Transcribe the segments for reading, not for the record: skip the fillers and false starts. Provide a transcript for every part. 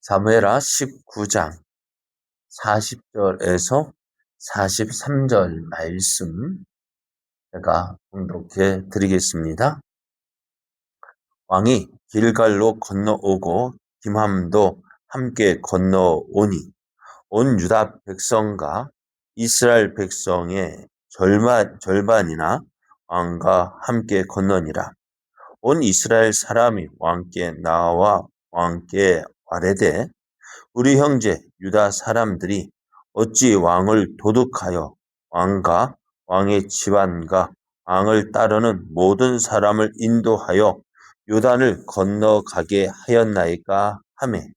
사무엘하 19장 40절에서 43절 말씀 제가 봉독해 드리겠습니다. 왕이 길갈로 건너오고 김함도 함께 건너오니 온 유다 백성과 이스라엘 백성의 절반이나 왕과 함께 건너니라. 온 이스라엘 사람이 왕께 나와 왕께 아뢰되 우리 형제 유다 사람들이 어찌 왕을 도둑하여 왕과 왕의 집안과 왕을 따르는 모든 사람을 인도하여 요단을 건너가게 하였나이까 하매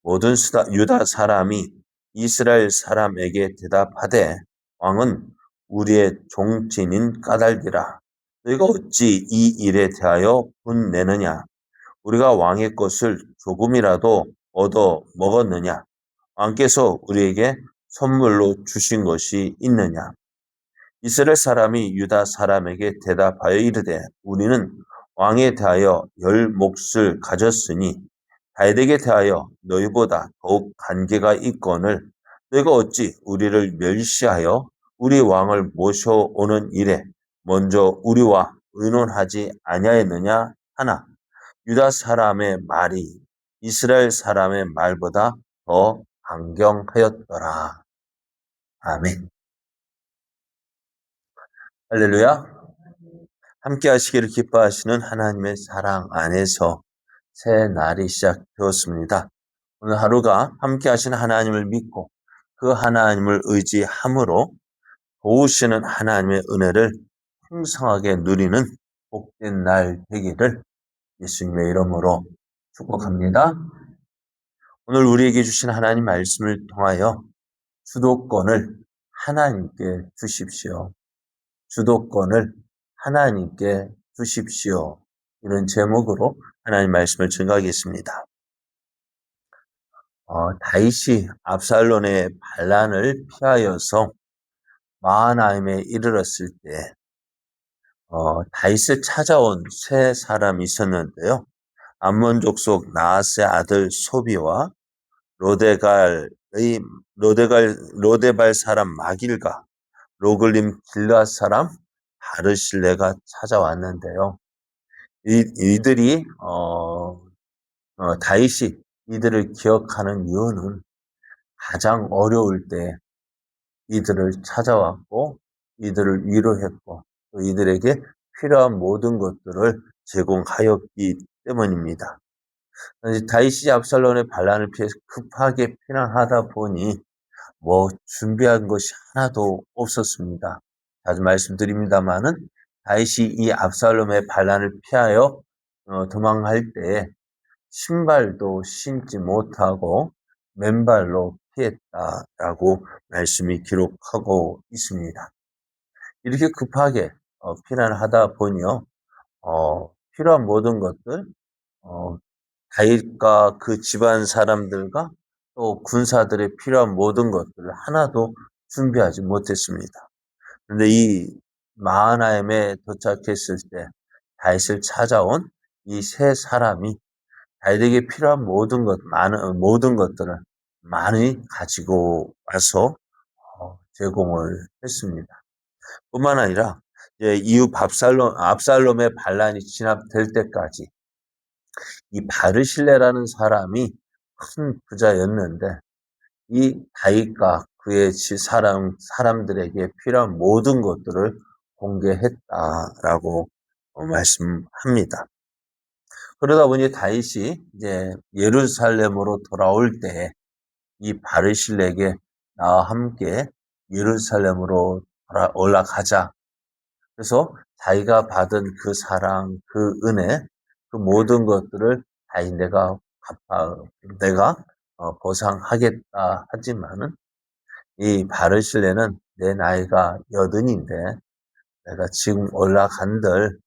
모든 유다 사람이 이스라엘 사람에게 대답하되 왕은 우리의 종친인 까닭이라. 너희가 어찌 이 일에 대하여 분내느냐? 우리가 왕의 것을 조금이라도 얻어 먹었느냐? 왕께서 우리에게 선물로 주신 것이 있느냐? 이스라엘 사람이 유다 사람에게 대답하여 이르되 우리는 왕에 대하여 열 몫을 가졌으니 다윗에게 대하여 너희보다 더욱 관계가 있거늘 너희가 어찌 우리를 멸시하여 우리 왕을 모셔오는 일에 먼저 우리와 의논하지 아니하였느냐 하나 유다 사람의 말이 이스라엘 사람의 말보다 더 강경하였더라. 아멘. 할렐루야. 함께 하시기를 기뻐하시는 하나님의 사랑 안에서 새 날이 시작되었습니다. 오늘 하루가 함께 하시는 하나님을 믿고 그 하나님을 의지함으로 도우시는 하나님의 은혜를 풍성하게 누리는 복된 날 되기를 예수님의 이름으로 축복합니다. 오늘 우리에게 주신 하나님 말씀을 통하여 주도권을 하나님께 주십시오. 주도권을 하나님께 주십시오. 이런 제목으로 하나님 말씀을 증거하겠습니다. 다윗이 압살롬의 반란을 피하여서 마하나임에 이르렀을 때 다윗을 찾아온 세 사람이 있었는데요. 암몬 족속 나하스의 아들 소비와 로데발 사람 마길과 로글림 길앗 사람 바르실레가 찾아왔는데요. 이들이 다윗이 이들을 기억하는 이유는 가장 어려울 때 이들을 찾아왔고 이들을 위로했고 또 이들에게 필요한 모든 것들을 제공하였기 때문입니다. 다윗이 압살롬의 반란을 피해서 급하게 피난하다 보니 준비한 것이 하나도 없었습니다. 자주 말씀드립니다마는 다윗이 이 압살롬의 반란을 피하여 도망할 때 신발도 신지 못하고 맨발로 피했다라고 말씀이 기록하고 있습니다. 이렇게 급하게 피난을 하다 보니요, 필요한 모든 것들, 다윗과 그 집안 사람들과 또 군사들의 필요한 모든 것들을 하나도 준비하지 못했습니다. 그런데 이 마하나임에 도착했을 때 다윗을 찾아온 이 세 사람이 다윗에게 필요한 모든 것들을 많이 가지고 와서 제공을 했습니다. 뿐만 아니라 이후 압살롬의 반란이 진압될 때까지 이 바르실레라는 사람이 큰 부자였는데 이 다윗과 그의 사람들에게 필요한 모든 것들을 공개했다라고 말씀합니다. 그러다 보니 다윗이 이제 예루살렘으로 돌아올 때 이 바르실레에게 나와 함께 예루살렘으로 올라가자. 그래서 자기가 받은 그 사랑, 그 은혜, 그 모든 것들을 다윗 내가 보상하겠다 하지만은 이 바르실레는 내 나이가 80인데 내가 지금 올라간들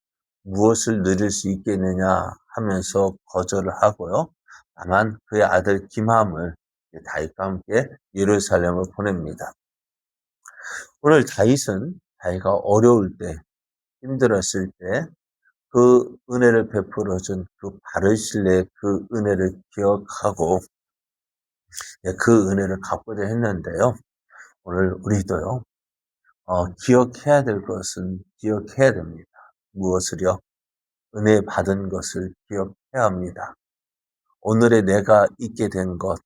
무엇을 누릴 수 있겠느냐 하면서 거절을 하고요. 다만 그의 아들 김함을 다윗과 함께 예루살렘을 보냅니다. 오늘 다윗은 자기가 어려울 때, 힘들었을 때 그 은혜를 베풀어준 그 바르실레의 그 은혜를 기억하고 그 은혜를 갚고자 했는데요. 오늘 우리도요, 기억해야 될 것은 기억해야 됩니다. 무엇을요? 은혜 받은 것을 기억해야 합니다. 오늘의 내가 있게 된 것,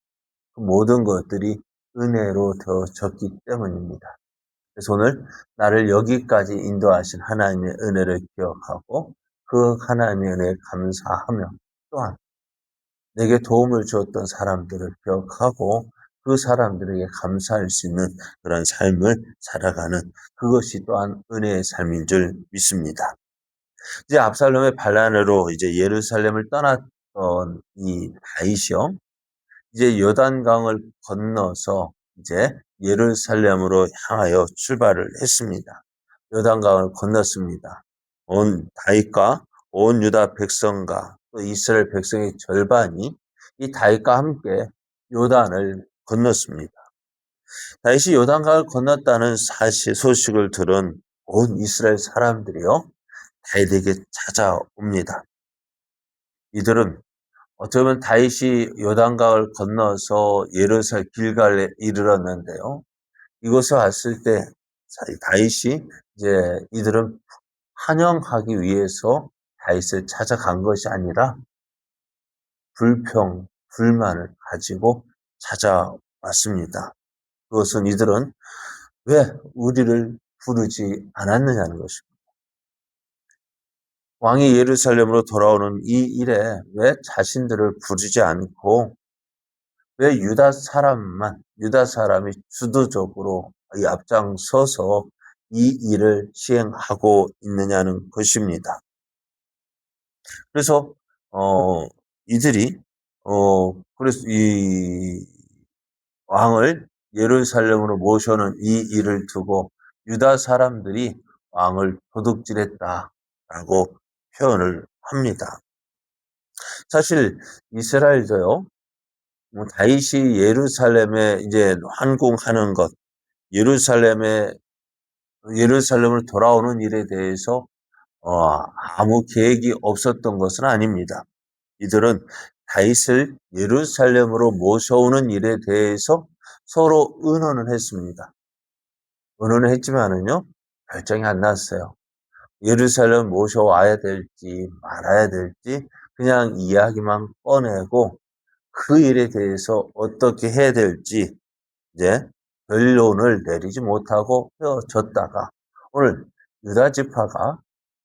그 모든 것들이 은혜로 되어졌기 때문입니다. 그래서 오늘 나를 여기까지 인도하신 하나님의 은혜를 기억하고 그 하나님의 은혜에 감사하며 또한 내게 도움을 주었던 사람들을 기억하고 그 사람들에게 감사할 수 있는 그런 삶을 살아가는 그것이 또한 은혜의 삶인 줄 믿습니다. 이제 압살롬의 반란으로 이제 예루살렘을 떠났던 이 다윗이요. 이제 요단강을 건너서 이제 예루살렘으로 향하여 출발을 했습니다. 요단강을 건넜습니다. 온 다윗과 온 유다 백성과 또 이스라엘 백성의 절반이 이 다윗과 함께 요단을 건넜습니다. 다윗이 요단강을 건넜다는 사실 소식을 들은 온 이스라엘 사람들이요 다윗에게 찾아옵니다. 이들은 어떻게 보면 다윗이 요단강을 건너서 예루살렘 길갈에 이르렀는데요. 이곳에 왔을 때 다윗이 이제 이들은 환영하기 위해서 다윗을 찾아간 것이 아니라 불평, 불만을 가지고 찾아왔습니다. 그것은 이들은 왜 우리를 부르지 않았느냐는 것입니다. 왕이 예루살렘으로 돌아오는 이 일에 왜 자신들을 부르지 않고 왜 유다 사람이 주도적으로 이 앞장서서 이 일을 시행하고 있느냐는 것입니다. 그래서, 이들이, 그래서 이 왕을 예루살렘으로 모셔오는 이 일을 두고 유다 사람들이 왕을 도둑질했다라고 표현을 합니다. 사실 이스라엘도요, 다윗이 예루살렘에 이제 환궁하는 것, 예루살렘을 돌아오는 일에 대해서 아무 계획이 없었던 것은 아닙니다. 이들은 다윗을 예루살렘으로 모셔오는 일에 대해서 서로 의논을 했습니다. 의논을 했지만은요, 결정이 안 났어요. 예루살렘 모셔와야 될지 말아야 될지 그냥 이야기만 꺼내고 그 일에 대해서 어떻게 해야 될지 이제 결론을 내리지 못하고 헤어졌다가 오늘 유다 지파가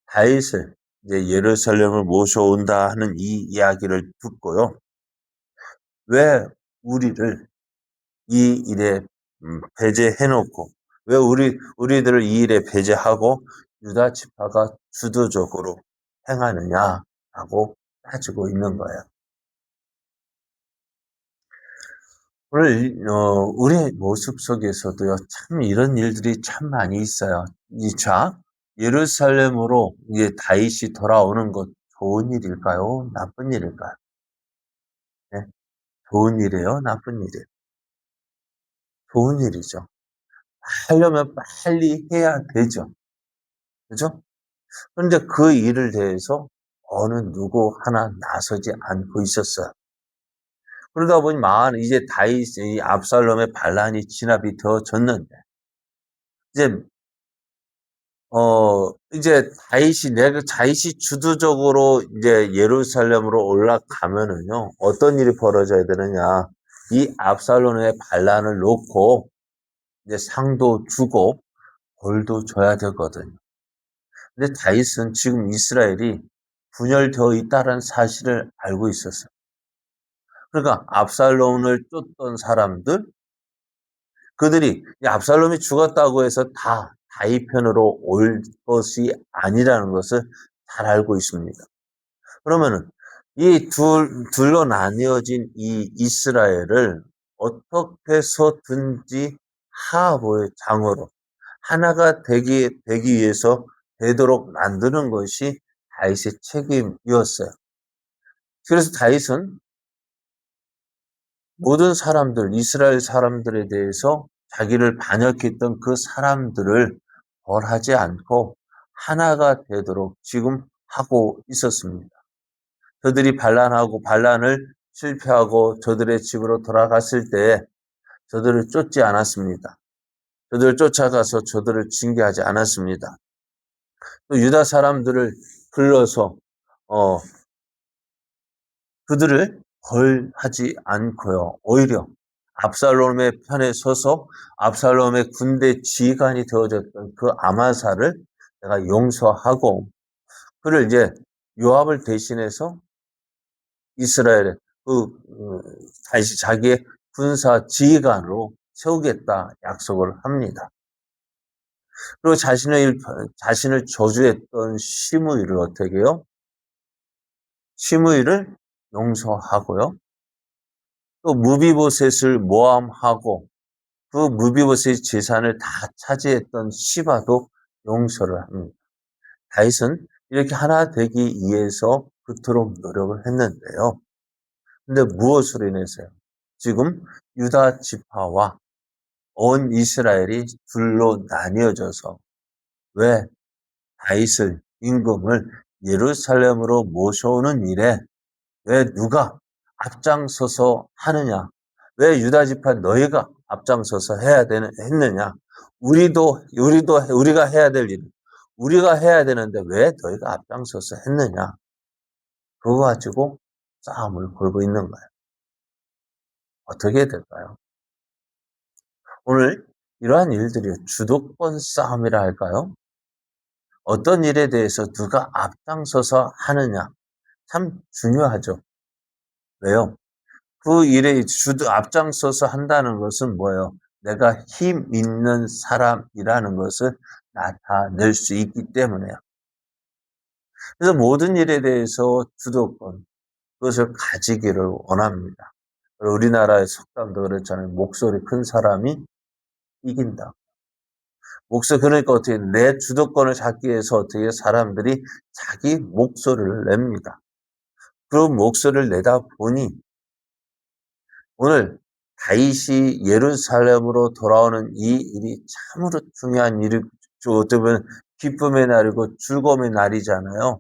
다윗을 이제 예루살렘을 모셔온다 하는 이 이야기를 듣고요. 왜 우리를 이 일에 배제해놓고 왜 우리들을 이 일에 배제하고 유다 지파가 주도적으로 행하느냐라고 따지고 있는 거예요. 오늘 우리의 모습 속에서도요. 참 이런 일들이 참 많이 있어요. 예루살렘으로 이제 다윗이 돌아오는 것 좋은 일일까요? 나쁜 일일까요? 네, 좋은 일이에요? 나쁜 일이에요? 좋은 일이죠. 하려면 빨리 해야 되죠. 그죠? 그런데 그 일을 대해서 어느 누구 하나 나서지 않고 있었어요. 그러다 보니 이제 다윗이 압살롬의 반란이 진압이 되어졌는데 이제 이제 다윗이 주도적으로 이제 예루살렘으로 올라가면은요, 어떤 일이 벌어져야 되느냐. 이 압살롬의 반란을 놓고 이제 상도 주고 벌도 줘야 되거든요. 근데 다윗은 지금 이스라엘이 분열되어 있다는 사실을 알고 있었어요. 그러니까 압살롬을 쫓던 사람들, 그들이 압살롬이 죽었다고 해서 다 다윗 편으로 올 것이 아니라는 것을 잘 알고 있습니다. 그러면은 이 둘로 나뉘어진 이 이스라엘을 어떻게 해서든지 하하보의 장으로 하나가 되기 위해서 되도록 만드는 것이 다윗의 책임이었어요. 그래서 다윗은 모든 사람들, 이스라엘 사람들에 대해서 자기를 반역했던 그 사람들을 벌하지 않고 하나가 되도록 지금 하고 있었습니다. 그들이 반란을 실패하고 저들의 집으로 돌아갔을 때 저들을 쫓지 않았습니다. 저들을 쫓아가서 저들을 징계하지 않았습니다. 또 유다 사람들을 불러서 그들을 벌하지 않고요. 오히려 압살롬의 편에 서서 압살롬의 군대 지휘관이 되어졌던 그 아마사를 내가 용서하고 그를 이제 요압을 대신해서 이스라엘의 다시 자기의 군사 지휘관으로 세우겠다 약속을 합니다. 그리고 자신을 저주했던 시므이를 어떻게 해요? 시므이를 용서하고요. 또 무비보셋을 모함하고 그 무비보셋의 재산을 다 차지했던 시바도 용서를 합니다. 다윗은 이렇게 하나 되기 위해서 그토록 노력을 했는데요. 근데 무엇으로 인해서요? 지금 유다 지파와 온 이스라엘이 둘로 나뉘어져서 왜 다윗을 임금을 예루살렘으로 모셔오는 일에 왜 누가 앞장서서 하느냐? 왜 유다 지파 너희가 앞장서서 했느냐? 우리가 해야 될 일, 우리가 해야 되는데 왜 너희가 앞장서서 했느냐? 그거 가지고 싸움을 걸고 있는 거예요. 어떻게 될까요? 오늘 이러한 일들이 주도권 싸움이라 할까요? 어떤 일에 대해서 누가 앞장서서 하느냐? 참 중요하죠. 왜요? 그 일에 앞장서서 한다는 것은 뭐예요? 내가 힘 있는 사람이라는 것을 나타낼 수 있기 때문에요. 그래서 모든 일에 대해서 주도권, 그것을 가지기를 원합니다. 우리나라의 속담도 그렇잖아요. 목소리 큰 사람이 이긴다. 그러니까 어떻게 내 주도권을 잡기 위해서 어떻게 사람들이 자기 목소리를 냅니다. 그 목소리를 내다 보니 오늘 다윗이 예루살렘으로 돌아오는 이 일이 참으로 중요한 일이 어떻게 보면 기쁨의 날이고 즐거움의 날이잖아요.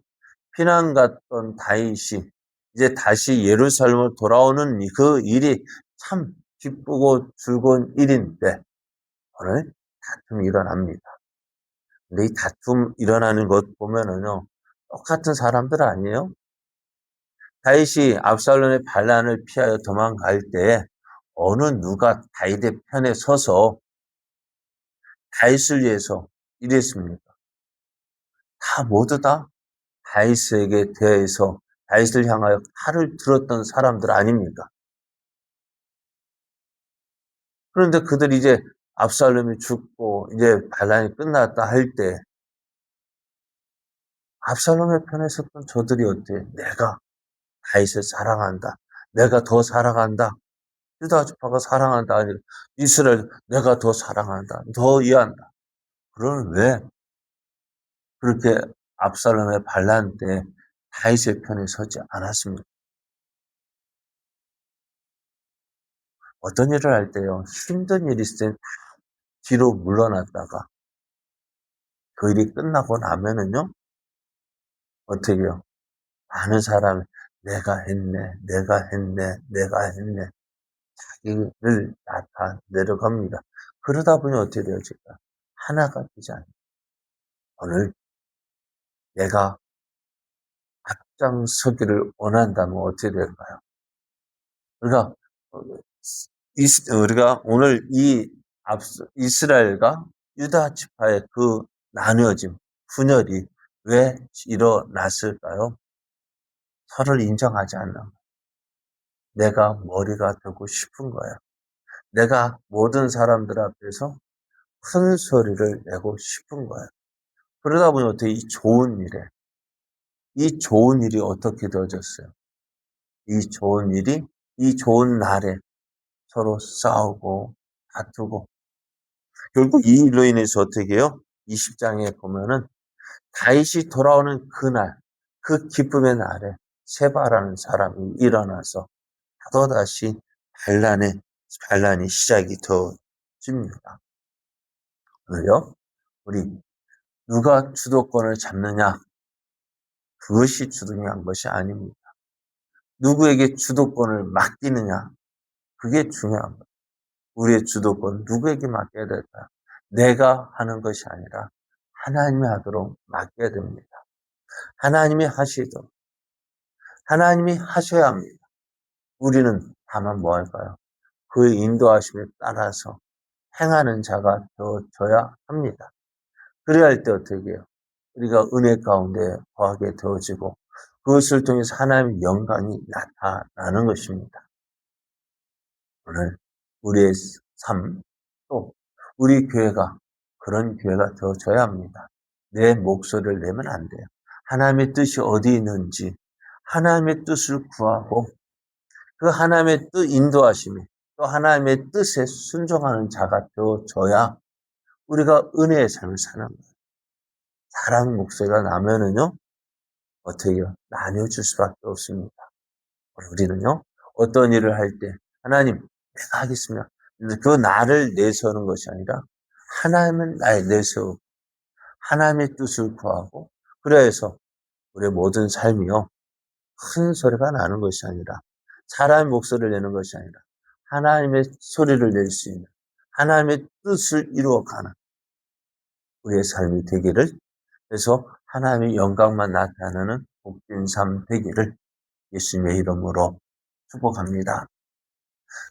피난 갔던 다윗이 이제 다시 예루살렘으로 돌아오는 그 일이 참 기쁘고 즐거운 일인데 오늘 다툼이 일어납니다. 근데 이 다툼 일어나는 것 보면은요 똑같은 사람들 아니에요? 다윗이 압살롬의 반란을 피하여 도망갈 때 어느 누가 다윗의 편에 서서 다윗을 위해서 이랬습니까? 다 모두 다 다윗에게 대해서 다윗을 향하여 칼을 들었던 사람들 아닙니까? 그런데 그들이 이제 압살롬이 죽고 이제 반란이 끝났다 할 때 압살롬의 편에 섰던 저들이 어때? 내가 다윗을 사랑한다. 내가 더 사랑한다. 유다 지파가 사랑한다 아니라 이스라엘 내가 더 사랑한다. 더 이해한다. 그러면 왜 그렇게 압살롬의 반란 때 다윗의 편에 서지 않았습니까? 어떤 일을 할 때요. 힘든 일이 있을 때 뒤로 물러났다가 그 일이 끝나고 나면은요. 어떻게 해요? 많은 사람이 내가 했네, 내가 했네, 내가 했네. 자기를 나타내려고 합니다. 그러다 보니 어떻게 돼요? 제가 하나가 되지 않아요. 오늘 내가 앞장서기를 원한다면 어떻게 될까요? 그러니까 우리가 오늘 이스라엘과 유다 지파의 그 나뉘어짐, 분열이 왜 일어났을까요? 서로를 인정하지 않는 내가 머리가 되고 싶은 거예요. 내가 모든 사람들 앞에서 큰 소리를 내고 싶은 거예요. 그러다 보니 어떻게 이 좋은 일이 어떻게 되어졌어요? 이 좋은 날에 서로 싸우고 다투고 결국 이 일로 인해서 어떻게 해요? 20장에 보면은 다윗이 돌아오는 그날, 그 기쁨의 날에 세바라는 사람이 일어나서 또다시 반란이 시작이 되어집니다. 오늘요, 우리 누가 주도권을 잡느냐, 그것이 중요한 것이 아닙니다. 누구에게 주도권을 맡기느냐. 그게 중요한 거예요. 우리의 주도권 누구에게 맡겨야 될까? 내가 하는 것이 아니라 하나님이 하도록 맡겨야 됩니다. 하나님이 하시도록. 하나님이 하셔야 합니다. 우리는 다만 뭐 할까요? 그의 인도하심에 따라서 행하는 자가 되어져야 합니다. 그래야 할 때 어떻게 해요? 우리가 은혜 가운데 거하게 되어지고 그것을 통해서 하나님의 영광이 나타나는 것입니다. 오늘 우리의 삶, 또 우리 교회가 그런 교회가 되어져야 합니다. 내 목소리를 내면 안 돼요. 하나님의 뜻이 어디 있는지 하나님의 뜻을 구하고 그 하나님의 뜻 인도하심이 또 하나님의 뜻에 순종하는 자가 되어져야 우리가 은혜의 삶을 사는 거예요. 사랑 목소리가 나면은요, 어떻게 해요? 나뉘어질 수밖에 없습니다. 우리는요, 어떤 일을 할 때, 하나님, 내가 하겠습니다. 그 나를 내세우는 것이 아니라, 하나님은 나를 내세우고, 하나님의 뜻을 구하고, 그래서 우리의 모든 삶이요, 큰 소리가 나는 것이 아니라, 사람의 목소리를 내는 것이 아니라, 하나님의 소리를 낼 수 있는, 하나님의 뜻을 이루어가는 우리의 삶이 되기를, 그래서 하나님의 영광만 나타나는 복된 삶 되기를 예수님의 이름으로 축복합니다.